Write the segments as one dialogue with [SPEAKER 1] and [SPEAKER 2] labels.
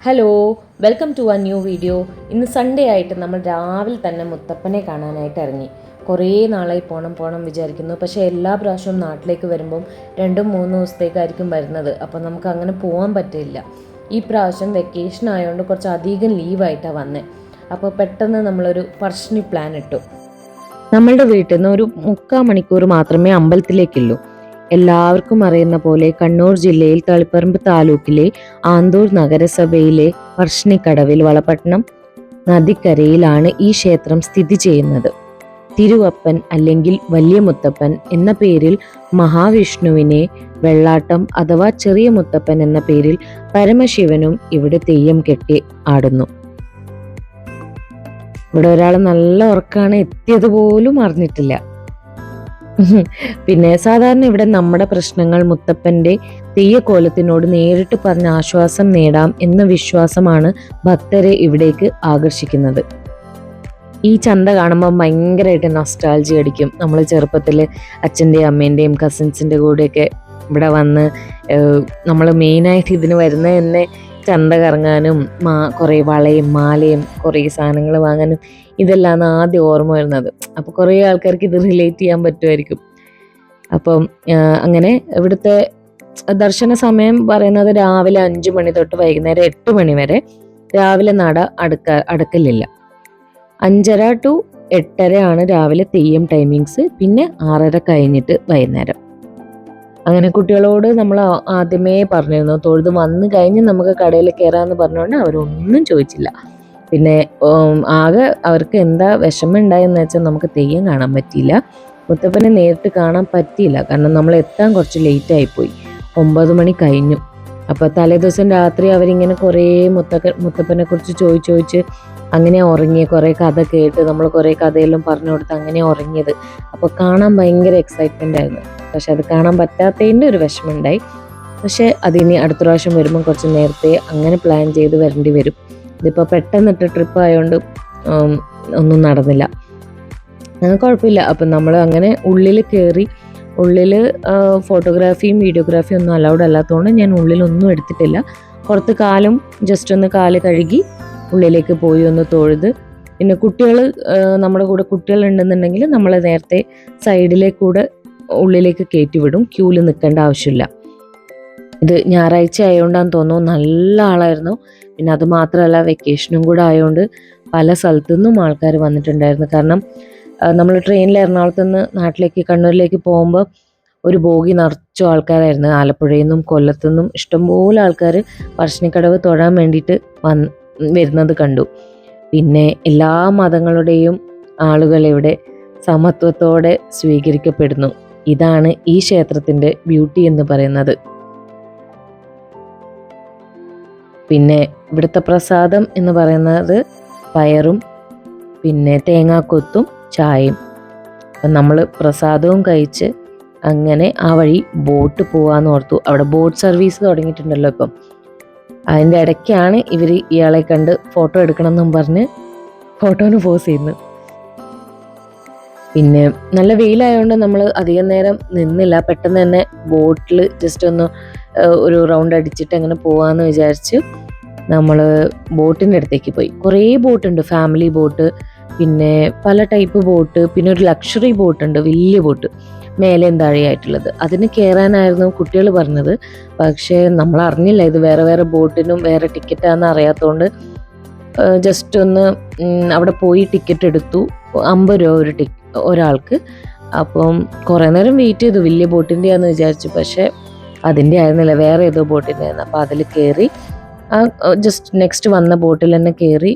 [SPEAKER 1] Hello, welcome to ആ new video. ഇന്ന് Sunday ആയിട്ട് നമ്മൾ രാവിലെ തന്നെ മുത്തപ്പനെ കാണാനായിട്ട് ഇറങ്ങി. കുറേ നാളായി പോണം വിചാരിക്കുന്നു. പക്ഷേ എല്ലാ പ്രാവശ്യവും നാട്ടിലേക്ക് വരുമ്പം 2-3 ദിവസത്തേക്കായിരിക്കും വരുന്നത്. അപ്പോൾ നമുക്ക് അങ്ങനെ പോകാൻ പറ്റില്ല. ഈ പ്രാവശ്യം വെക്കേഷൻ ആയതുകൊണ്ട് കുറച്ച് അധികം ലീവായിട്ടാണ് വന്നത്. അപ്പോൾ പെട്ടെന്ന് നമ്മളൊരു പറശ്ശിനി പ്ലാൻ ഇട്ടു. നമ്മളുടെ വീട്ടിൽ നിന്ന് ഒരു 3/4 മണിക്കൂർ മാത്രമേ അമ്പലത്തിലേക്കുള്ളൂ. എല്ലാവർക്കും അറിയുന്ന പോലെ കണ്ണൂർ ജില്ലയിൽ തളിപ്പറമ്പ് താലൂക്കിലെ ആന്തൂർ നഗരസഭയിലെ പറശ്ശിനിക്കടവിൽ വളപട്ടണം നദിക്കരയിലാണ് ഈ ക്ഷേത്രം സ്ഥിതി ചെയ്യുന്നത്. തിരുവപ്പൻ അല്ലെങ്കിൽ വലിയ മുത്തപ്പൻ എന്ന പേരിൽ മഹാവിഷ്ണുവിനെ, വെള്ളാട്ടം അഥവാ ചെറിയ മുത്തപ്പൻ എന്ന പേരിൽ പരമശിവനും ഇവിടെ തെയ്യം കെട്ടി ആടുന്നു. ഇവിടെ ഒരാൾ നല്ല ഉറക്കാണ്, എത്തിയത് പോലും അറിഞ്ഞിട്ടില്ല. പിന്നെ സാധാരണ ഇവിടെ നമ്മുടെ പ്രശ്നങ്ങൾ മുത്തപ്പന്റെ തെയ്യക്കോലത്തിനോട് നേരിട്ട് പറഞ്ഞ് ആശ്വാസം നേടാം എന്ന വിശ്വാസമാണ് ഭക്തരെ ഇവിടേക്ക് ആകർഷിക്കുന്നത്. ഈ ചന്ത കാണുമ്പോൾ ഭയങ്കരമായിട്ട് നൊസ്റ്റാൾജി അടിക്കും. നമ്മൾ ചെറുപ്പത്തിൽ അച്ഛൻ്റെയും അമ്മേൻ്റെയും കസിൻസിൻ്റെ കൂടെയൊക്കെ ഇവിടെ വന്ന് നമ്മൾ മെയിനായിട്ട് ഇതിന് വരുന്ന തന്നെ ചന്ത കറങ്ങാനും കുറേ വളയും മാലയും കുറേ സാധനങ്ങൾ വാങ്ങാനും ഇതെല്ലാം ആദ്യം ഓർമ്മ വരുന്നത്. അപ്പോൾ കുറേ ആൾക്കാർക്ക് ഇത് റിലേറ്റ് ചെയ്യാൻ പറ്റുമായിരിക്കും. അപ്പം അങ്ങനെ ഇവിടുത്തെ ദർശന സമയം പറയുന്നത് രാവിലെ 5 മണി തൊട്ട് വൈകുന്നേരം 8 മണി വരെ. രാവിലെ നട അടക്കലില്ല. 5:30 to 8:30 ആണ് രാവിലെ തെയ്യം ടൈമിങ്സ്. പിന്നെ 6:30 കഴിഞ്ഞിട്ട് വൈകുന്നേരം. അങ്ങനെ കുട്ടികളോട് നമ്മൾ ആദ്യമേ പറഞ്ഞിരുന്നു, തൊഴുത് വന്നു കഴിഞ്ഞ് നമുക്ക് കടയിൽ കയറാമെന്ന് പറഞ്ഞുകൊണ്ട് അവരൊന്നും ചോദിച്ചില്ല. പിന്നെ ആകെ അവർക്ക് എന്താ വിഷമം ഉണ്ടായെന്ന് വെച്ചാൽ നമുക്ക് തെയ്യം കാണാൻ പറ്റിയില്ല, മുത്തപ്പനെ നേരിട്ട് കാണാൻ പറ്റിയില്ല. കാരണം നമ്മൾ എത്താൻ കുറച്ച് ലേറ്റ് ആയിപ്പോയി, 9 മണി കഴിഞ്ഞു. അപ്പോൾ തലേദിവസം രാത്രി അവരിങ്ങനെ കുറേ മുത്തപ്പനെ കുറിച്ച് ചോദിച്ച് അങ്ങനെ ഉറങ്ങിയ, കുറേ കഥ കേട്ട് നമ്മൾ കുറേ കഥയെല്ലാം പറഞ്ഞു കൊടുത്ത് അങ്ങനെ ഉറങ്ങിയത്. അപ്പോൾ കാണാൻ ഭയങ്കര എക്സൈറ്റ്മെൻ്റ് ആയിരുന്നു. പക്ഷെ അത് കാണാൻ പറ്റാത്തതിൻ്റെ ഒരു വിഷമമുണ്ടായി. പക്ഷെ അതിനി അടുത്ത പ്രാവശ്യം വരുമ്പോൾ കുറച്ച് നേരത്തെ അങ്ങനെ പ്ലാൻ ചെയ്ത് വരേണ്ടി വരും. ഇതിപ്പോൾ പെട്ടെന്നിട്ട് ട്രിപ്പ് ആയതുകൊണ്ട് ഒന്നും നടന്നില്ല. കുഴപ്പമില്ല. അപ്പം നമ്മൾ അങ്ങനെ ഉള്ളിൽ കയറി. ഉള്ളിൽ ഫോട്ടോഗ്രാഫിയും വീഡിയോഗ്രാഫിയും ഒന്നും അലൗഡ് അല്ലാത്തതുകൊണ്ട് ഞാൻ ഉള്ളിലൊന്നും എടുത്തിട്ടില്ല. പുറത്ത് കാലും ജസ്റ്റ് ഒന്ന് കാല് കഴുകി ഉള്ളിലേക്ക് പോയി ഒന്ന് തൊഴുത്. പിന്നെ കുട്ടികൾ, നമ്മുടെ കൂടെ കുട്ടികൾ ഉണ്ടെന്നുണ്ടെങ്കിൽ നമ്മൾ നേരത്തെ സൈഡിലേക്കൂടെ ഉള്ളിലേക്ക് കയറ്റി വിടും. ക്യൂവിൽ നിൽക്കേണ്ട ആവശ്യമില്ല. ഇത് ഞായറാഴ്ച ആയതുകൊണ്ടാന്ന് തോന്നുന്നു നല്ല ആളായിരുന്നു. പിന്നെ അത് മാത്രമല്ല വെക്കേഷനും കൂടെ ആയതുകൊണ്ട് പല സ്ഥലത്തു നിന്നും ആൾക്കാർ വന്നിട്ടുണ്ടായിരുന്നു. കാരണം നമ്മൾ ട്രെയിനിൽ എറണാകുളത്ത് നിന്ന് നാട്ടിലേക്ക് കണ്ണൂരിലേക്ക് പോകുമ്പോൾ ഒരു ബോഗി നിറച്ചും ആൾക്കാരായിരുന്നു. ആലപ്പുഴയിൽ നിന്നും കൊല്ലത്തു നിന്നും ഇഷ്ടംപോലെ ആൾക്കാർ പറശ്ശിനിക്കടവ് തൊഴാൻ വേണ്ടിയിട്ട് വരുന്നത് കണ്ടു. പിന്നെ എല്ലാ മതങ്ങളുടെയും ആളുകൾ ഇവിടെ സമത്വത്തോടെ സ്വീകരിക്കപ്പെടുന്നു. ഇതാണ് ഈ ക്ഷേത്രത്തിൻ്റെ ബ്യൂട്ടി എന്ന് പറയുന്നത്. പിന്നെ ഇവിടുത്തെ പ്രസാദം എന്ന് പറയുന്നത് പയറും പിന്നെ തേങ്ങാക്കൊത്തും ചായയും. അപ്പം നമ്മൾ പ്രസാദവും കഴിച്ച് അങ്ങനെ ആ വഴി ബോട്ട് പോവാന്ന് ഓർത്തു. അവിടെ ബോട്ട് സർവീസ് തുടങ്ങിയിട്ടുണ്ടല്ലോ ഇപ്പം. അതിൻ്റെ ഇടയ്ക്കാണ് ഇവർ ഇയാളെ കണ്ട് ഫോട്ടോ എടുക്കണം എന്നും പറഞ്ഞ് ഫോട്ടോന് പോസ് ചെയ്യുന്നത്. പിന്നെ നല്ല വെയിലായതുകൊണ്ട് നമ്മൾ അധികം നേരം നിന്നില്ല. പെട്ടെന്ന് തന്നെ ബോട്ടിൽ ജസ്റ്റ് ഒന്ന് ഒരു റൗണ്ട് അടിച്ചിട്ട് അങ്ങനെ പോവാന്ന് വിചാരിച്ച് നമ്മൾ ബോട്ടിൻ്റെ അടുത്തേക്ക് പോയി. കുറേ ബോട്ടുണ്ട്, ഫാമിലി ബോട്ട്, പിന്നെ പല ടൈപ്പ് ബോട്ട്, പിന്നെ ഒരു ലക്ഷറി ബോട്ടുണ്ട്, വലിയ ബോട്ട്, മേലെയും താഴെയായിട്ടുള്ളത്. അതിന് കയറാനായിരുന്നു കുട്ടികൾ പറഞ്ഞത്. പക്ഷേ നമ്മൾ അറിഞ്ഞില്ല ഇത് വേറെ ബോട്ടിനും വേറെ ടിക്കറ്റാണെന്ന് അറിയാത്തതുകൊണ്ട് ജസ്റ്റ് ഒന്ന് അവിടെ പോയി ടിക്കറ്റ് എടുത്തു. 50 രൂപ ഒരാൾക്ക്. അപ്പം കുറേ നേരം വെയിറ്റ് ചെയ്തു. വലിയ ബോട്ടിൻ്റെയാന്ന് വിചാരിച്ചു, പക്ഷേ അതിൻ്റെ ആയിരുന്നില്ല, വേറെ ഏതോ ബോട്ടിൻ്റെ ആയിരുന്നു. അപ്പോൾ അതിൽ കയറി ജസ്റ്റ് നെക്സ്റ്റ് വന്ന ബോട്ടിൽ തന്നെ കയറി.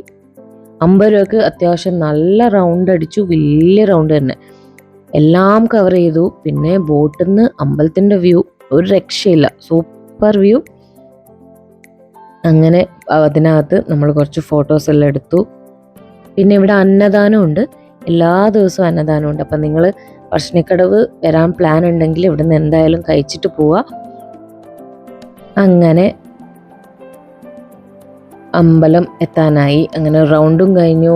[SPEAKER 1] 50 രൂപക്ക് അത്യാവശ്യം നല്ല റൗണ്ട് അടിച്ചു, വലിയ റൗണ്ട് തന്നെ, എല്ലാം കവർ ചെയ്തു. പിന്നെ ബോട്ടിൽ നിന്ന് അമ്പലത്തിൻ്റെ വ്യൂ ഒരു രക്ഷയില്ല, സൂപ്പർ വ്യൂ. അങ്ങനെ അതിനകത്ത് നമ്മൾ കുറച്ച് ഫോട്ടോസ് എല്ലാം എടുത്തു. പിന്നെ ഇവിടെ അന്നദാനം ഉണ്ട്, എല്ലാ ദിവസവും അന്നദാനം ഉണ്ട്. അപ്പം നിങ്ങൾ പറശ്ശിനിക്കടവ് വരാൻ പ്ലാൻ ഉണ്ടെങ്കിൽ ഇവിടെ നിന്ന് എന്തായാലും കഴിച്ചിട്ട് പോവുക. അങ്ങനെ അമ്പലം എത്താനായി. അങ്ങനെ റൗണ്ടും കഴിഞ്ഞു,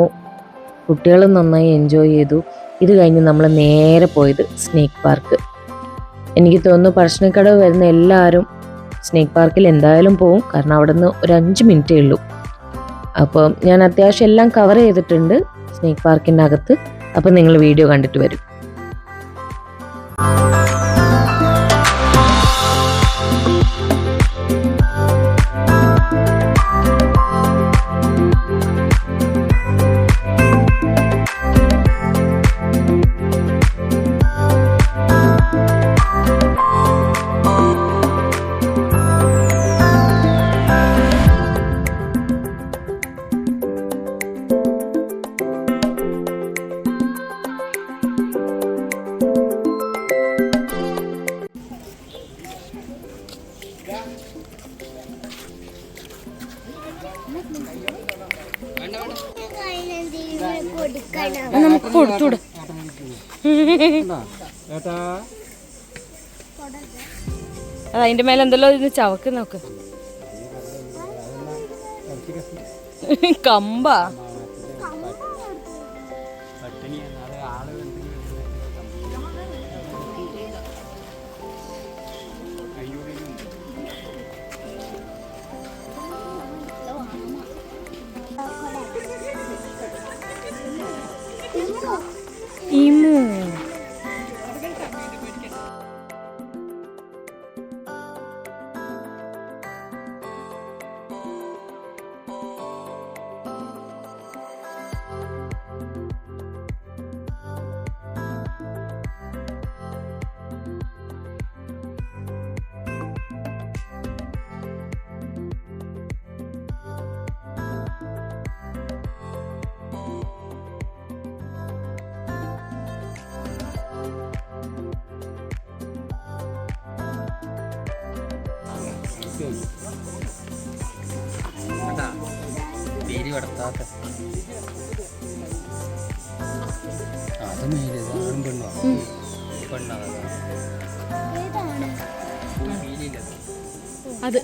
[SPEAKER 1] കുട്ടികൾ നന്നായി എൻജോയ് ചെയ്തു. ഇത് കഴിഞ്ഞ് നമ്മൾ നേരെ പോയത് സ്നേക്ക് പാർക്ക്. എനിക്ക് തോന്നുന്നു പറശ്ശിനിക്കടവ് വരുന്ന എല്ലാവരും സ്നേക്ക് പാർക്കിൽ എന്തായാലും പോവും, കാരണം അവിടെ നിന്ന് ഒരു 5 മിനിറ്റേ ഉള്ളൂ. അപ്പം ഞാൻ അത്യാവശ്യം എല്ലാം കവർ ചെയ്തിട്ടുണ്ട് സ്നേക്ക് പാർക്കിൻ്റെ അകത്ത്. അപ്പം നിങ്ങൾ വീഡിയോ കണ്ടിട്ട് വരും. നമുക്ക് കൊടുത്തൂടെ? അത് അതിന്റെ മേലെ എന്തെല്ലോ ഇത് ചവക്ക് നോക്ക്. കമ്പാ ഇമു. അത്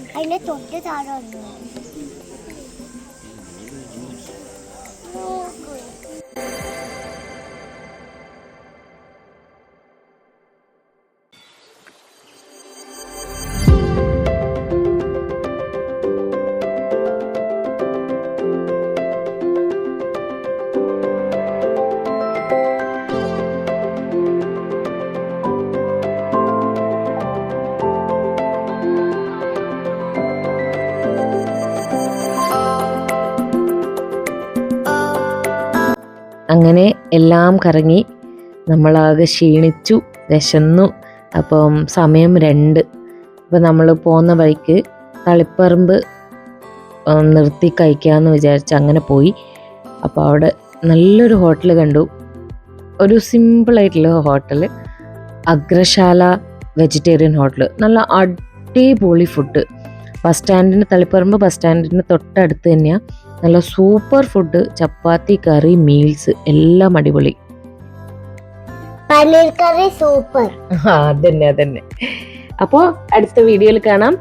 [SPEAKER 1] അതിന്റെ തൊട്ട് താഴെ അങ്ങനെ എല്ലാം കറങ്ങി നമ്മളാകെ ക്ഷീണിച്ചു, വിശന്നു. അപ്പം സമയം 2. അപ്പം നമ്മൾ പോകുന്ന വഴിക്ക് തളിപ്പറമ്പ് നിർത്തി കഴിക്കാമെന്ന് വിചാരിച്ച് അങ്ങനെ പോയി. അപ്പോൾ അവിടെ നല്ലൊരു ഹോട്ടൽ കണ്ടു, ഒരു സിമ്പിളായിട്ടുള്ള ഹോട്ടൽ, അഗ്രശാല വെജിറ്റേറിയൻ ഹോട്ടൽ. നല്ല അടിപൊളി ഫുഡ്. തളിപ്പറമ്പ് ബസ് സ്റ്റാൻഡിന് തൊട്ടടുത്ത് തന്നെയാണ്. നല്ല സൂപ്പർ ഫുഡ്, ചപ്പാത്തി, കറി, മീൽസ് എല്ലാം അടിപൊളി.
[SPEAKER 2] പനീർ കറി സൂപ്പർ.
[SPEAKER 1] അതന്നെ. അപ്പോൾ അടുത്ത വീഡിയോയിൽ കാണാം.